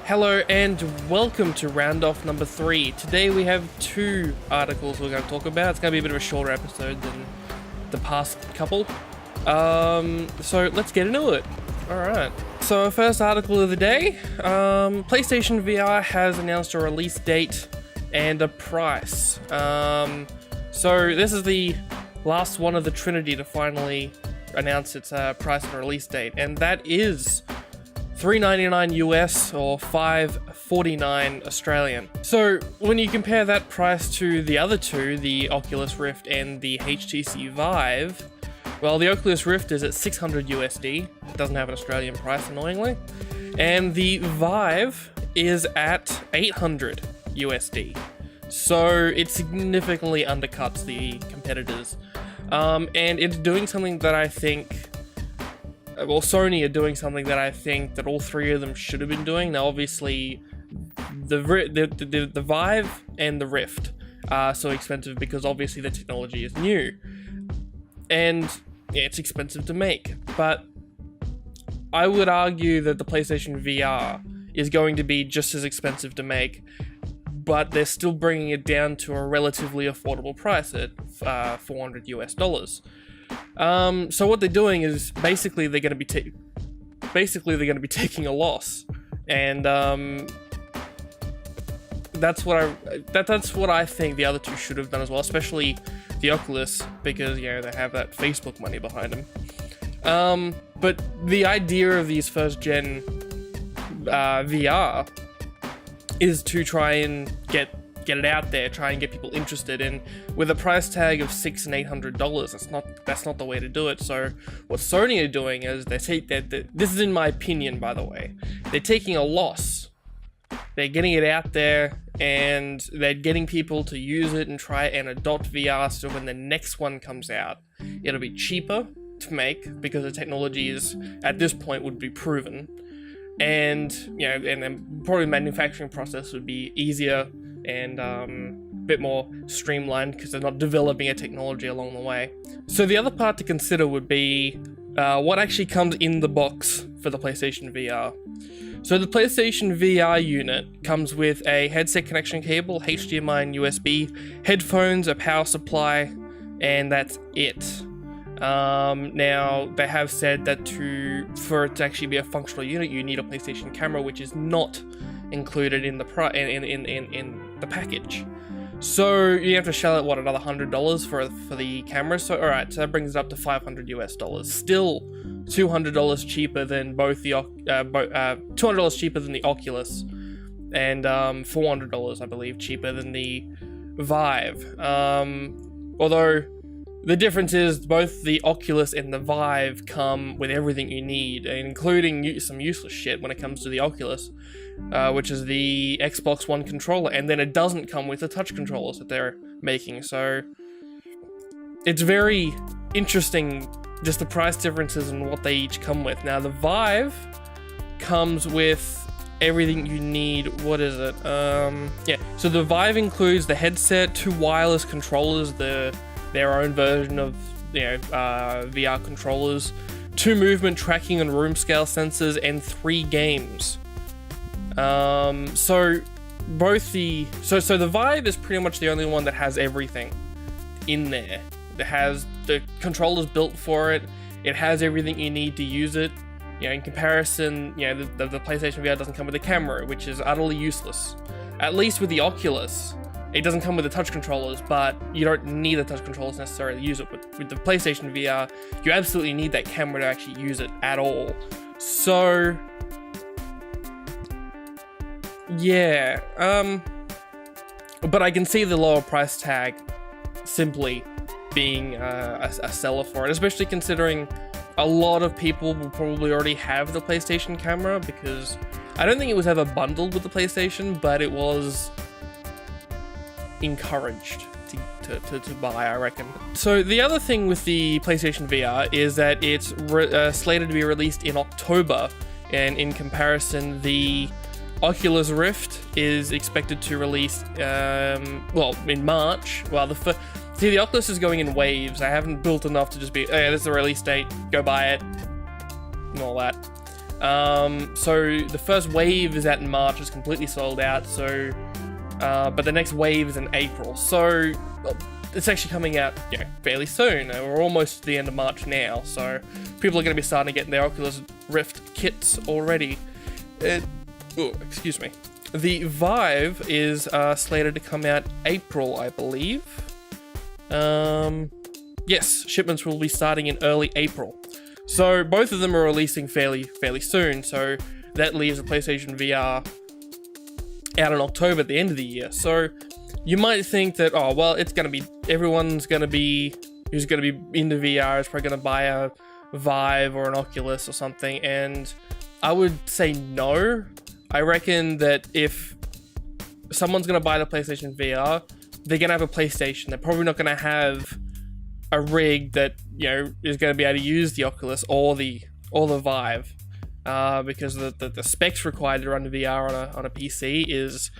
Hello and welcome to round-off number 3. Today we have 2 articles we're going to talk about. It's going to be a bit of a shorter episode than the past couple. So let's get into it. Alright. So our first article of the day, PlayStation VR has announced a release date and a price. So this is the last one of the Trinity to finally announce its price and release date, and that is $3.99 US or $5.49 Australian. So when you compare that price to the other two, the Oculus Rift and the HTC Vive, well, the Oculus Rift is at 600 USD. It doesn't have an Australian price, annoyingly. And the Vive is at 800 USD. So it significantly undercuts the competitors. And it's doing something that I think, well, Sony are doing something that I think that all three of them should have been doing. Now, obviously, the Vive and the Rift are so expensive because obviously the technology is new. And yeah, it's expensive to make. But I would argue that the PlayStation VR is going to be just as expensive to make, but they're still bringing it down to a relatively affordable price at $400 US. So what they're doing is basically they're going to be taking a loss, and that's what I think the other two should have done as well, especially the Oculus, because they have that Facebook money behind them. But the idea of these first gen VR is to try and get it out there, try and get people interested. And with a price tag of $600 and $800, that's not the way to do it. So what Sony are doing is this is in my opinion, by the way, they're taking a loss. They're getting it out there and they're getting people to use it and try and adopt VR, so when the next one comes out, it'll be cheaper to make because the technology is, at this point, would be proven. And and then probably manufacturing process would be easier and a bit more streamlined because they're not developing a technology along the way. So the other part to consider would be what actually comes in the box for the PlayStation VR. So the PlayStation VR unit comes with a headset connection cable, HDMI and USB, headphones, a power supply, and that's it. Now they have said that for it to actually be a functional unit, you need a PlayStation camera, which is not included in the in the package. So you have to shell out another $100 for the camera. So alright, so that brings it up to $500 US. Still $200 cheaper than both the $200 cheaper than the Oculus, and $400 I believe cheaper than the Vive. Although the difference is both the Oculus and the Vive come with everything you need, including some useless shit when it comes to the Oculus, which is the Xbox One controller, and then it doesn't come with the touch controllers that they're making. So it's very interesting, just the price differences and what they each come with. Now the Vive comes with everything you need. What is it? So the Vive includes the headset, 2 wireless controllers, their own version of VR controllers, 2 movement tracking and room scale sensors, and 3 games. So the Vive is pretty much the only one that has everything in there. It has the controllers built for it. It has everything you need to use it. In comparison, the PlayStation VR doesn't come with a camera, which is utterly useless. At least with the Oculus, it doesn't come with the touch controllers, but you don't need the touch controllers necessarily to use it. But with the PlayStation VR, you absolutely need that camera to actually use it at all. So yeah, but I can see the lower price tag simply being a seller for it, especially considering a lot of people will probably already have the PlayStation camera, because I don't think it was ever bundled with the PlayStation, but it was encouraged to buy, I reckon. So the other thing with the PlayStation VR is that it's slated to be released in October, and in comparison, the Oculus Rift is expected to release in March. Well, the Oculus is going in waves. I haven't built enough to just be, this is the release date, go buy it, and all that. So the first wave is out in March, it's completely sold out. So, but the next wave is in April. So it's actually coming out, fairly soon. We're almost to the end of March now. So people are going to be starting to get their Oculus Rift kits already. Excuse me. The Vive is slated to come out April, I believe. Yes, shipments will be starting in early April. So both of them are releasing fairly soon. So that leaves the PlayStation VR out in October at the end of the year. So you might think that, oh well, it's gonna be who's gonna be into VR is probably gonna buy a Vive or an Oculus or something, and I would say no. I reckon that if someone's going to buy the PlayStation VR, they're going to have a PlayStation. They're probably not going to have a rig that, is going to be able to use the Oculus or the Vive, because the specs required to run VR on a PC is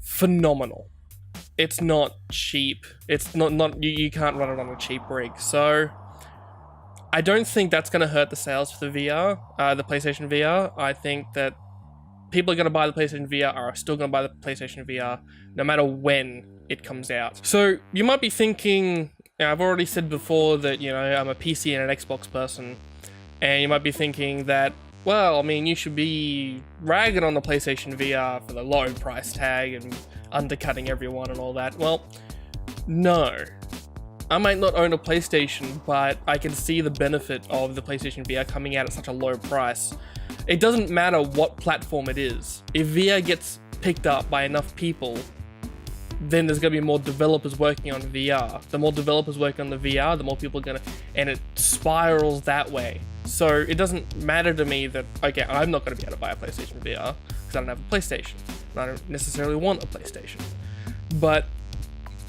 phenomenal. It's not cheap. It's not you can't run it on a cheap rig. So I don't think that's going to hurt the sales for the VR, the PlayStation VR. I think that people are going to buy the PlayStation VR are still going to buy the PlayStation VR no matter when it comes out. So you might be thinking, I've already said before that, I'm a PC and an Xbox person, and you might be thinking that, well, I mean, you should be ragging on the PlayStation VR for the low price tag and undercutting everyone and all that. Well, no. I might not own a PlayStation, but I can see the benefit of the PlayStation VR coming out at such a low price. It doesn't matter what platform it is. If VR gets picked up by enough people, then there's going to be more developers working on VR. The more developers working on the VR, the more people are going to... And it spirals that way. So it doesn't matter to me that, okay, I'm not going to be able to buy a PlayStation VR because I don't have a PlayStation. And I don't necessarily want a PlayStation. But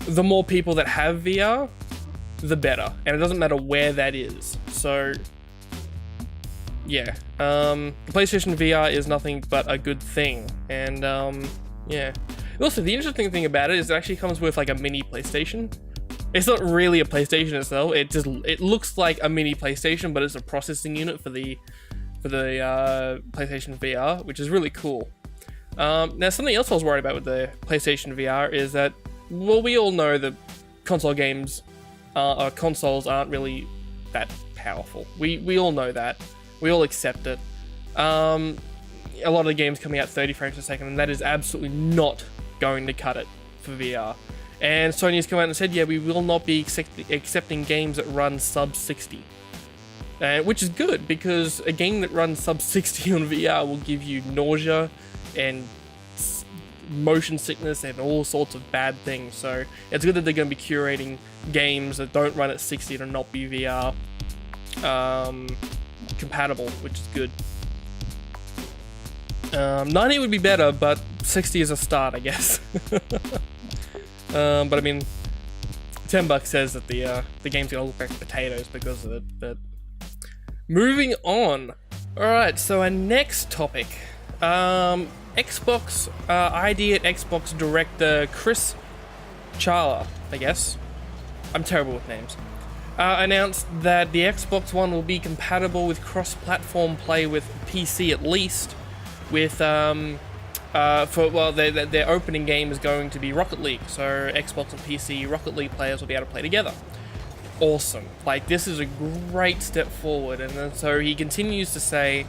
the more people that have VR, the better. And it doesn't matter where that is. So... yeah, the PlayStation VR is nothing but a good thing, and yeah. Also, the interesting thing about it is it actually comes with like a mini PlayStation. It's not really a PlayStation itself. It looks like a mini PlayStation, but it's a processing unit for the PlayStation VR, which is really cool. Now, something else I was worried about with the PlayStation VR is that, well, we all know that consoles aren't really that powerful. We all know that. We all accept it. A lot of the games coming out 30 frames per second, and that is absolutely not going to cut it for VR. And Sony has come out and said, yeah, we will not be accepting games that run sub 60. Which is good, because a game that runs sub 60 on VR will give you nausea and motion sickness and all sorts of bad things. So it's good that they're going to be curating games that don't run at 60 to not be VR compatible, which is good. 90 would be better, but 60 is a start, I guess. But I mean, $10 says that the game's gonna look like potatoes because of it. But moving on. All right, so our next topic, Xbox ID at Xbox director Chris Chala, I guess. I'm terrible with names. Announced that the Xbox One will be compatible with cross-platform play with PC at least. With their opening game is going to be Rocket League, so Xbox and PC Rocket League players will be able to play together. Awesome! Like, this is a great step forward, and then, so he continues to say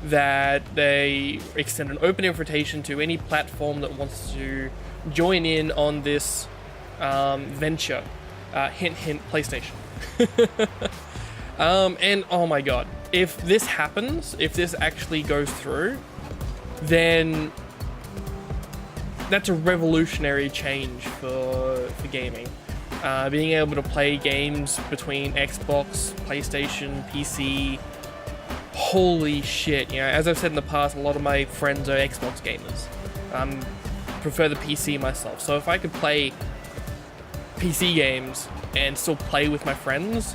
that they extend an open invitation to any platform that wants to join in on this venture. Hint, hint, PlayStation. And oh my god, if this happens, if this actually goes through, then that's a revolutionary change for gaming. Being able to play games between Xbox, PlayStation, PC, holy shit. As I've said in the past, a lot of my friends are Xbox gamers. Prefer the PC myself, so if I could play PC games and still play with my friends,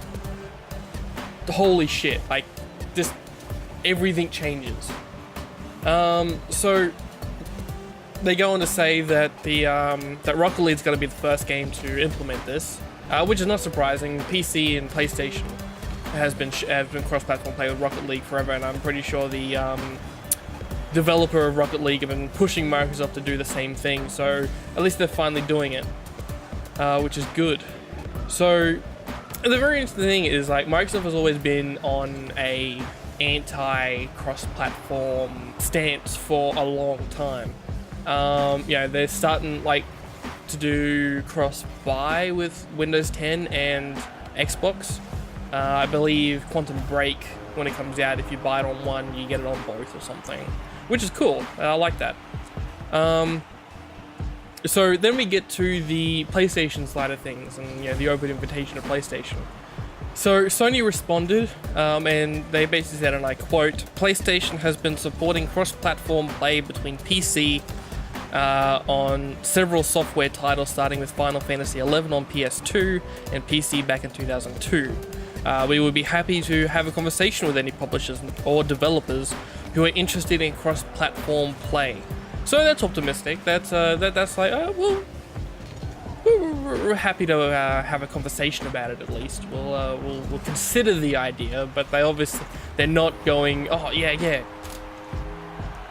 holy shit, like, this, everything changes. So they go on to say that that Rocket League is going to be the first game to implement this, which is not surprising. PC and PlayStation has been cross-platform play with Rocket League forever, and I'm pretty sure the developer of Rocket League have been pushing Microsoft to do the same thing. So at least they're finally doing it, which is good. So the very interesting thing is, like, Microsoft has always been on a anti-cross-platform stance for a long time. They're starting like to do cross-buy with Windows 10 and Xbox. I believe Quantum Break, when it comes out, if you buy it on one, you get it on both or something, which is cool. I like that. So then we get to the PlayStation side of things, and the open invitation to PlayStation. So Sony responded, and they basically said, and I quote, "PlayStation has been supporting cross-platform play between PC on several software titles, starting with Final Fantasy XI on PS2 and PC back in 2002. We would be happy to have a conversation with any publishers or developers who are interested in cross-platform play." So that's optimistic. That's like, oh, well, we're happy to have a conversation about it at least. We'll consider the idea, but they're not going, oh yeah.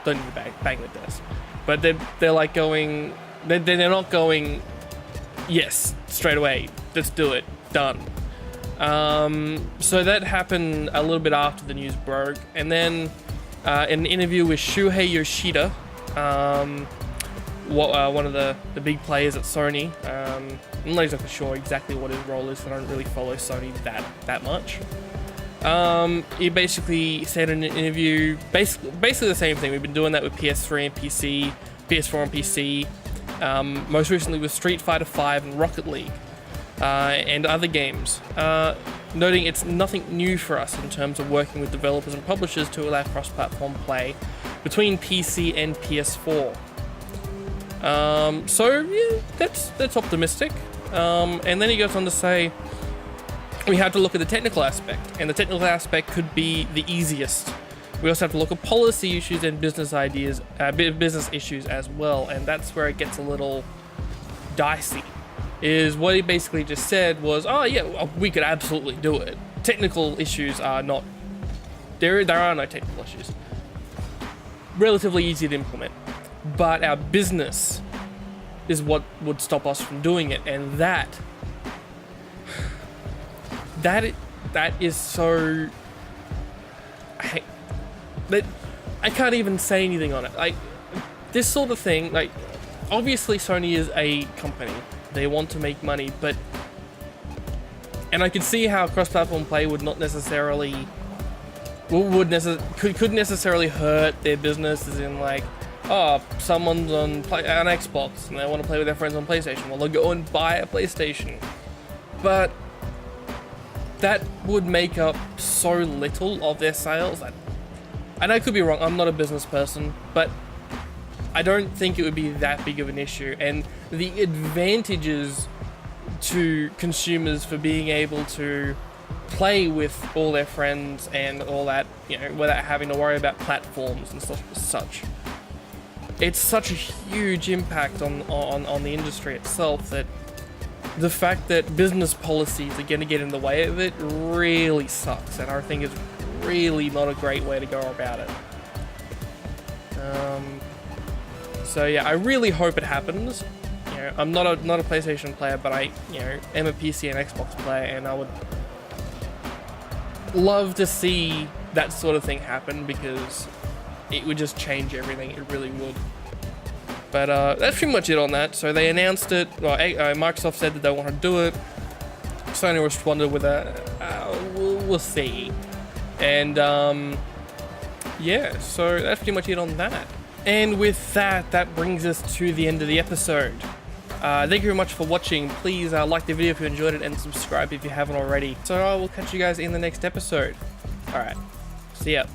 Don't need to bang the desk. But they're like going, they're not going, yes, straight away, let's do it, done. So that happened a little bit after the news broke, and then an interview with Shuhei Yoshida, one of the big players at Sony. I'm not exactly sure exactly what his role is, so I don't really follow Sony that much. He basically said in an interview, basically the same thing. We've been doing that with PS3 and PC, PS4 and PC, most recently with Street Fighter V and Rocket League, and other games. Noting it's nothing new for us in terms of working with developers and publishers to allow cross-platform play between PC and PS4. So yeah, that's optimistic. And then he goes on to say, we have to look at the technical aspect, and the technical aspect could be the easiest. We also have to look at policy issues and business issues as well, and that's where it gets a little dicey. Is what he basically just said was, oh yeah, we could absolutely do it. Technical issues are not, there are no technical issues. Relatively easy to implement, but our business is what would stop us from doing it, and that is so, I can't even say anything on it. Like, this sort of thing, like, obviously Sony is a company, they want to make money, and I could see how cross-platform play would not necessarily could necessarily hurt their business, as in, like, oh, someone's on Xbox and they want to play with their friends on PlayStation, well, they'll go and buy a PlayStation. But that would make up so little of their sales. And I could be wrong, I'm not a business person, but I don't think it would be that big of an issue. And the advantages to consumers for being able to play with all their friends and all that, without having to worry about platforms and such. It's such a huge impact on the industry itself that the fact that business policies are going to get in the way of it really sucks, and I think it's really not a great way to go about it. So yeah, I really hope it happens. I'm not a PlayStation player, but I am a PC and Xbox player, and I would love to see that sort of thing happen, because it would just change everything. It really would. But that's pretty much it on that. So they announced it. Well, Microsoft said that they want to do it. Sony responded with we'll see. And yeah, so that's pretty much it on that. And with that brings us to the end of the episode. Thank you very much for watching. Please like the video if you enjoyed it, and subscribe if you haven't already. So I will catch you guys in the next episode. Alright, see ya.